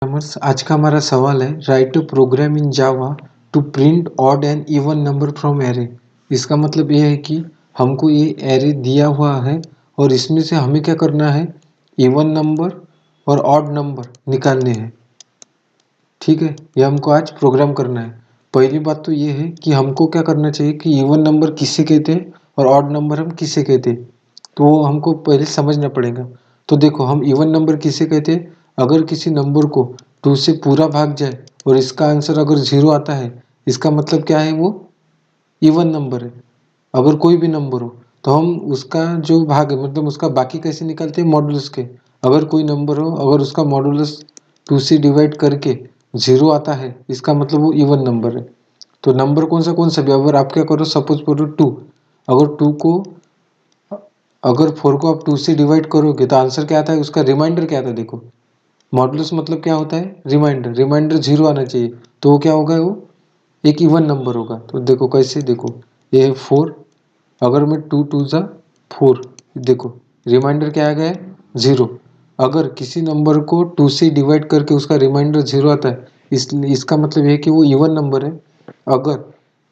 Programmers. आज का हमारा सवाल है write to program in Java to print odd and even number from array. इसका मतलब ये है कि हमको ये एरे दिया हुआ है और इसमें से हमें क्या करना है, इवन नंबर और ऑड नंबर निकालने हैं। ठीक है, ये हमको आज प्रोग्राम करना है। पहली बात तो ये है कि हमको क्या करना चाहिए कि इवन नंबर किसे कहते हैं और ऑड नंबर हम किसे कहते हैं, तो वो हमको पहले समझना पड़ेगा। तो देखो, हम इवन नंबर किसे कहते हैं, अगर किसी नंबर को 2 से पूरा भाग जाए और इसका आंसर अगर 0 आता है, इसका मतलब क्या है, वो इवन नंबर है। अगर कोई भी नंबर हो तो हम उसका जो भाग है, मतलब उसका बाकी कैसे निकालते हैं, मॉडुलस के। अगर कोई नंबर हो, अगर उसका मॉडुलस 2 से डिवाइड करके 0 आता है, इसका मतलब वो इवन नंबर है। तो नंबर कौन सा भी, अगर आप क्या करो, सपोज करो 2, अगर 2 को अगर 4 को आप 2 से डिवाइड करोगे तो आंसर क्या आता है, उसका रिमाइंडर क्या आता है। देखो, मॉडुलस मतलब क्या होता है, रिमाइंडर। रिमाइंडर 0 आना चाहिए, तो वो क्या होगा, वो एक इवन नंबर होगा। तो देखो कैसे, देखो ये है 4, अगर मैं 2 2 जा 4, देखो रिमाइंडर क्या आ गया है, 0। अगर किसी नंबर को 2 से डिवाइड करके उसका रिमाइंडर 0 आता है, इसका मतलब ये है कि वो इवन नंबर है। अगर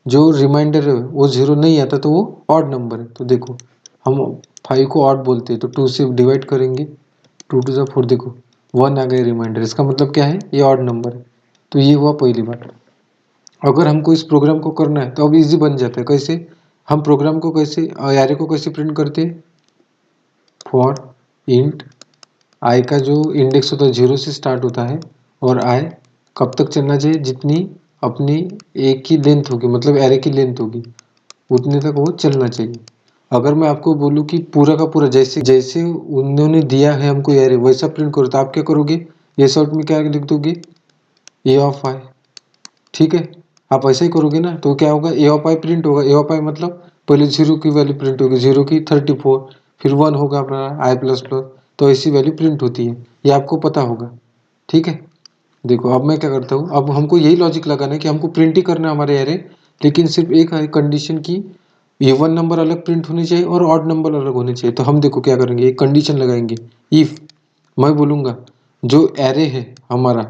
जो रिमाइंडर है वो 0 नहीं आता तो वो ऑड नंबर है। तो देखो, हम 5 को ऑड बोलते हैं, तो 2 से डिवाइड करेंगे, 2 2 जा 4, देखो 1 आ गया रिमाइंडर, इसका मतलब क्या है, ये ऑड नंबर है। तो ये हुआ पहली बात। अगर हमको इस प्रोग्राम को करना है तो अब इजी बन जाता है। कैसे, हम प्रोग्राम को कैसे, एरे को कैसे प्रिंट करते हैं, फॉर इंट आई का जो इंडेक्स होता है 0 से स्टार्ट होता है, और आई कब तक चलना चाहिए, जितनी अपनी एक की लेंथ होगी, मतलब एरे की लेंथ होगी, उतने तक वो चलना चाहिए। अगर मैं आपको बोलूँ कि पूरा का पूरा जैसे जैसे उन्होंने दिया है हमको एरे वैसा प्रिंट करो, तो आप क्या करोगे, ये शॉर्ट में क्या लिख दोगे, ए ऑफ आई। ठीक है, आप ऐसे ही करोगे ना, तो क्या होगा, ए ऑफ आई प्रिंट होगा। ए ऑफ आई मतलब पहले 0 की वैल्यू प्रिंट होगी, 0 की 34, फिर 1 होगा अपना आई प्लस प्लस, तो ऐसी वैल्यू प्रिंट होती है, ये आपको पता होगा। ठीक है, देखो अब मैं क्या करता हूँ, अब हमको यही लॉजिक लगाना है कि हमको प्रिंट ही करना है हमारे एरे, लेकिन सिर्फ एक है कंडीशन की, इवन नंबर अलग प्रिंट होने चाहिए और ऑड नंबर अलग होने चाहिए। तो हम देखो क्या करेंगे, एक कंडीशन लगाएंगे, इफ मैं बोलूँगा जो एरे है हमारा,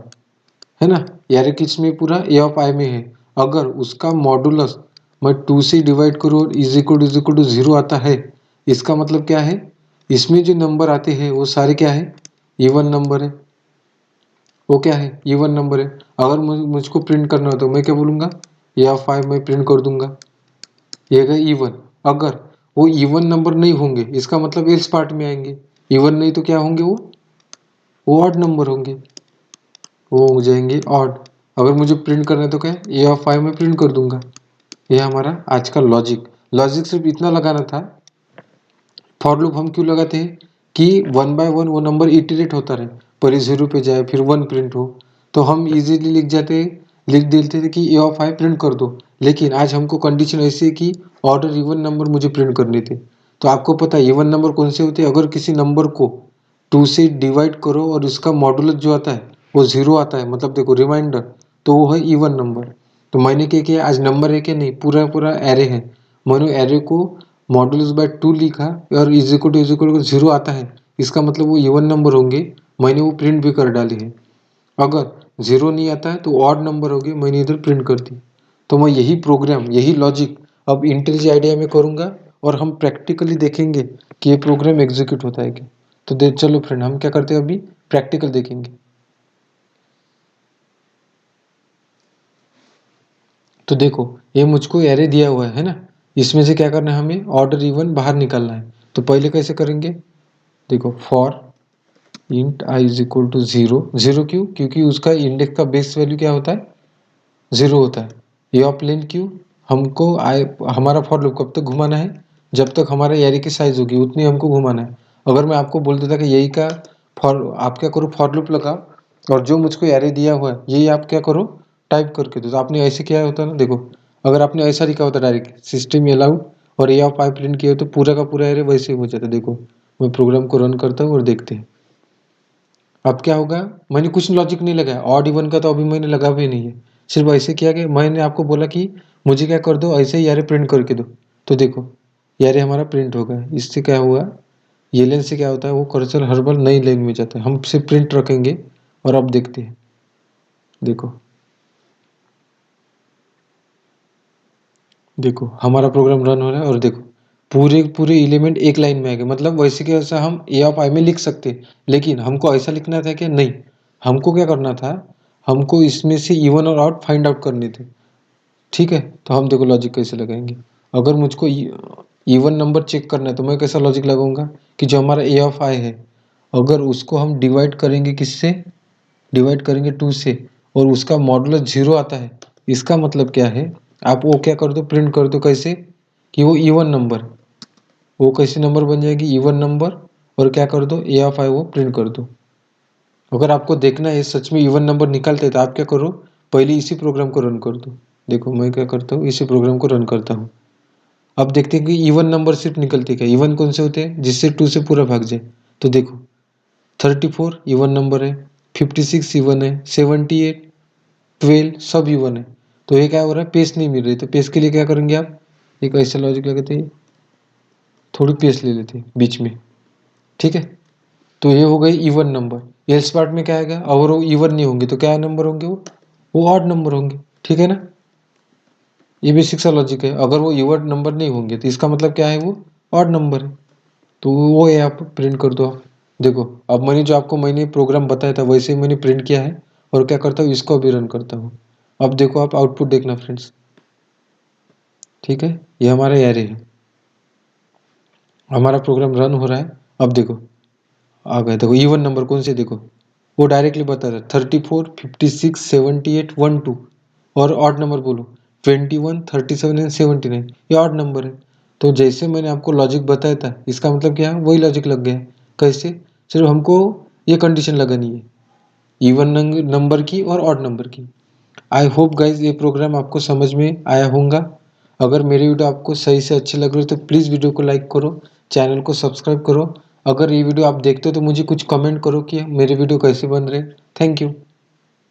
है ना, एरे किस में, पूरा ए ऑफ आई में है, अगर उसका मॉडुलस मैं 2 से डिवाइड करूँ और इज इक्वल टू 0 आता है, इसका मतलब क्या है, इसमें जो नंबर आते हैं वो सारे क्या है, इवन नंबर है। वो क्या है, इवन नंबर है। अगर मुझको प्रिंट करना हो तो मैं क्या बोलूँगा, ए ऑफ आई मैं प्रिंट कर दूंगा, ये गए इवन। अगर वो इवन नंबर नहीं होंगे, इसका मतलब एल्स पार्ट में आएंगे, इवन नहीं तो क्या होंगे, वो ऑड नंबर होंगे, वो हो जाएंगे ऑड। अगर मुझे प्रिंट करना है तो क्या, ए ऑफ 5 में प्रिंट कर दूंगा। ये हमारा आज का लॉजिक। लॉजिक सिर्फ इतना लगाना था। फॉर लूप हम क्यों लगाते हैं कि 1 बाय 1 वो नंबर इटरेट होता रहे, पहले 0 पे जाए फिर 1 प्रिंट हो, तो हम इजीली लिख देते थे कि ए ऑफ 5 प्रिंट कर दो। लेकिन आज हमको कंडीशन ऐसी है कि ऑर्डर इवन नंबर मुझे प्रिंट करने थे। तो आपको पता है इवन नंबर कौन से होते हैं, अगर किसी नंबर को 2 से डिवाइड करो और इसका मॉडुलस जो आता है वो 0 आता है, मतलब देखो रिमाइंडर, तो वो है इवन नंबर। तो मैंने क्या किया, आज नंबर है क्या नहीं, पूरा पूरा एरे है, मैंने एरे को मॉडुलस बाय 2 लिखा और इज इक्वल टू 0 आता है, इसका मतलब वो इवन नंबर होंगे, मैंने वो प्रिंट भी कर डाले हैं। अगर 0 नहीं आता है तो ऑड नंबर होंगे, मैंने इधर प्रिंट कर दी। तो मैं यही प्रोग्राम, यही लॉजिक अब इंटेलिज आइडिया में करूँगा और हम प्रैक्टिकली देखेंगे कि ये प्रोग्राम एग्जीक्यूट होता है क्या। तो चलो फ्रेंड, हम क्या करते हैं, अभी प्रैक्टिकल देखेंगे। तो देखो, ये मुझको एरे दिया हुआ है ना, इसमें से क्या करना है, हमें ऑर्डर इवन बाहर निकालना है। तो पहले कैसे करेंगे, देखो for int i is equal to 0। 0 क्यों, क्योंकि उसका इंडेक्स का बेस वैल्यू क्या होता है, 0 होता है। ये ऑफ लेन क्यों, हमको आई, हमारा फॉर लूप कब तक घुमाना है, जब तक हमारा एरे की साइज होगी उतनी हमको घुमाना है। अगर मैं आपको बोल देता कि यही का फॉर, आप क्या करो, फॉर लूप लगाओ और जो मुझको एरे दिया हुआ है यही आप क्या करो, टाइप करके दो। तो आपने ऐसे किया होता ना, देखो अगर आपने ऐसा लिखा होता डायरेक्ट सिस्टम अलाउड और ए ऑफ आई प्रिंट किया हो तो पूरा का पूरा एरे वैसे ही हो जाता। देखो मैं प्रोग्राम को रन करता हूँ और देखते हैं अब क्या होगा। मैंने कुछ लॉजिक नहीं लगाया, ऑड इवन का तो अभी मैंने लगा भी नहीं है, सिर्फ ऐसे किया कि मैंने आपको बोला कि मुझे क्या कर दो, ऐसे ही यारे प्रिंट करके दो। तो देखो यारे हमारा प्रिंट हो गया। इससे क्या हुआ, ये लेन से क्या होता है, वो कर्सर हर बार नई लाइन में जाता है। हम सिर्फ प्रिंट रखेंगे और अब देखते हैं देखो देखो हमारा प्रोग्राम रन हो रहा है और देखो पूरे पूरे एलिमेंट एक लाइन में आ गए, मतलब वैसे के वैसा हम ए ऑफ आई में लिख सकते, लेकिन हमको ऐसा लिखना था कि नहीं, हमको क्या करना था, हमको इसमें से इवन और ऑड फाइंड आउट करने थे। ठीक है, तो हम देखो लॉजिक कैसे लगाएंगे। अगर मुझको इवन नंबर चेक करना है तो मैं कैसा लॉजिक लगाऊंगा कि जो हमारा ए ऑफ आई है, अगर उसको हम डिवाइड करेंगे किससे, डिवाइड करेंगे 2 से, और उसका मॉडुलस 0 आता है, इसका मतलब क्या है, आप वो क्या कर दो, प्रिंट कर दो कैसे, कि वो इवन नंबर, वो कैसे नंबर बन जाएगी, इवन नंबर, और क्या कर दो, ए ऑफ आई वो प्रिंट कर दो। अगर आपको देखना है सच में इवन नंबर निकालते हैं तो आप क्या करो, पहले इसी प्रोग्राम को रन कर दो। देखो मैं क्या करता हूँ, इसी प्रोग्राम को रन करता हूँ। अब देखते हैं कि इवन नंबर सिर्फ निकलते क्या, इवन कौन से होते हैं, जिससे 2 से पूरा भाग जाए। तो देखो 34 इवन नंबर है, 56 इवन है, 78, 12 सब इवन है। तो ये क्या हो रहा है, पेस नहीं मिल रही, तो पेस के लिए क्या करेंगे आप, एक ऐसा लॉजिक लगाते हैं, थोड़ी पेस ले लेते हैं बीच में। ठीक है, तो ये हो गई इवन नंबर। एल्स पार्ट में क्या आएगा, अगर वो इवन नहीं होंगे तो क्या नंबर होंगे, वो ऑड नंबर होंगे। ठीक है ना, ये बेसिक सा लॉजिक है। अगर वो इवन नंबर नहीं होंगे तो इसका मतलब क्या है, वो ऑड नंबर है, तो वो है, आप प्रिंट कर दो आप। देखो अब मैंने प्रोग्राम बताया था वैसे ही मैंने प्रिंट किया है, और क्या करता हूँ, इसको भी रन करता हूँ। अब देखो आप आउटपुट देखना फ्रेंड्स। ठीक है, ये हमारा एरे है, हमारा प्रोग्राम रन हो रहा है। अब देखो आ गए, देखो इवन नंबर कौन से, देखो वो डायरेक्टली बता रहा है 34, 56, 78, 12, और ऑड नंबर बोलो 21, 37 एंड 79, ये ऑड नंबर है। तो जैसे मैंने आपको लॉजिक बताया था, इसका मतलब क्या है, वही लॉजिक लग गया है। कैसे, सिर्फ हमको ये कंडीशन लगानी है, इवन नंबर की और ऑड नंबर की। आई होप गाइज ये प्रोग्राम आपको समझ में आया होगा। अगर मेरी वीडियो आपको सही से अच्छी लग रही है तो प्लीज़ वीडियो को लाइक करो, चैनल को सब्सक्राइब करो। अगर ये वीडियो आप देखते हो तो मुझे कुछ कमेंट करो कि मेरे वीडियो कैसे बन रहे। Thank you.